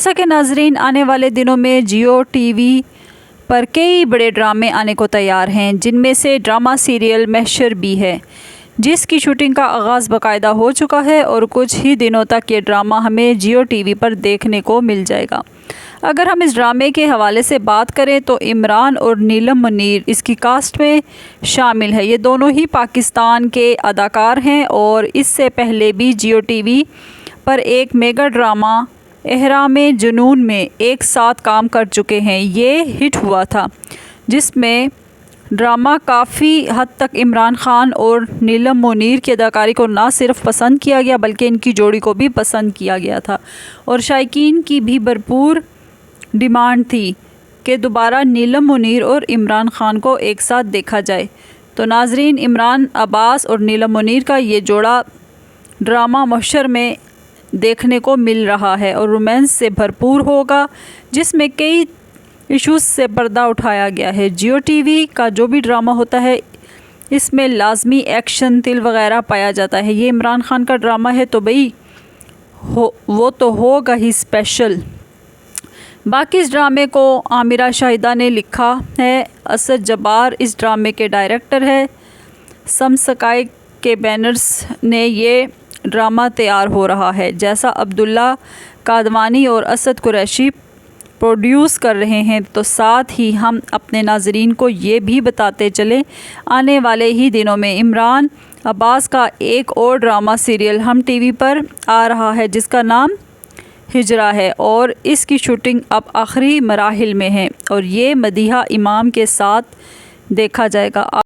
जैसा कि नाजरीन, आने वाले दिनों में जियो टीवी पर कई बड़े ड्रामे आने को तैयार हैं, जिनमें से ड्रामा सीरियल महशर भी है, जिसकी शूटिंग का आगाज़ बाकायदा हो चुका है और कुछ ही दिनों तक ये ड्रामा हमें जियो टीवी पर देखने को मिल जाएगा। अगर हम इस ड्रामे के हवाले से बात करें तो इमरान और नीलम मुनीर इसकी कास्ट में शामिल है। ये दोनों ही पाकिस्तान के अदाकार हैं और इससे पहले भी जियो टीवी पर एक मेगा ड्रामा एहरामे जुनून में एक साथ काम कर चुके हैं। ये हिट हुआ था, जिसमें ड्रामा काफ़ी हद तक इमरान खान और नीलम मुनीर की अदाकारी को ना सिर्फ पसंद किया गया बल्कि इनकी जोड़ी को भी पसंद किया गया था और शायकीन की भी भरपूर डिमांड थी कि दोबारा नीलम मुनीर और इमरान खान को एक साथ देखा जाए। तो नाजरीन, इमरान अब्बास और नीलम मुनीर का ये जोड़ा ड्रामा महशर में देखने को मिल रहा है और रोमांस से भरपूर होगा, जिसमें कई इश्यूज़ से पर्दा उठाया गया है। जियो टीवी का जो भी ड्रामा होता है इसमें लाजमी एक्शन तिल वगैरह पाया जाता है। ये इमरान खान का ड्रामा है तो भाई वो तो होगा ही स्पेशल। बाकी इस ड्रामे को आमिरा शाहिदा ने लिखा है। असद जब्बार इस ड्रामे के डायरेक्टर है। सम स्काई के बैनर्स ने ये ड्रामा तैयार हो रहा है, जैसा अब्दुल्ला कादवानी और असद कुरैशी प्रोड्यूस कर रहे हैं। तो साथ ही हम अपने नाजरीन को ये भी बताते चले, आने वाले ही दिनों में इमरान अब्बास का एक और ड्रामा सीरियल हम टीवी पर आ रहा है, जिसका नाम हिजरा है और इसकी शूटिंग अब आखिरी मराहिल में है और ये मदीहा इमाम के साथ देखा जाएगा।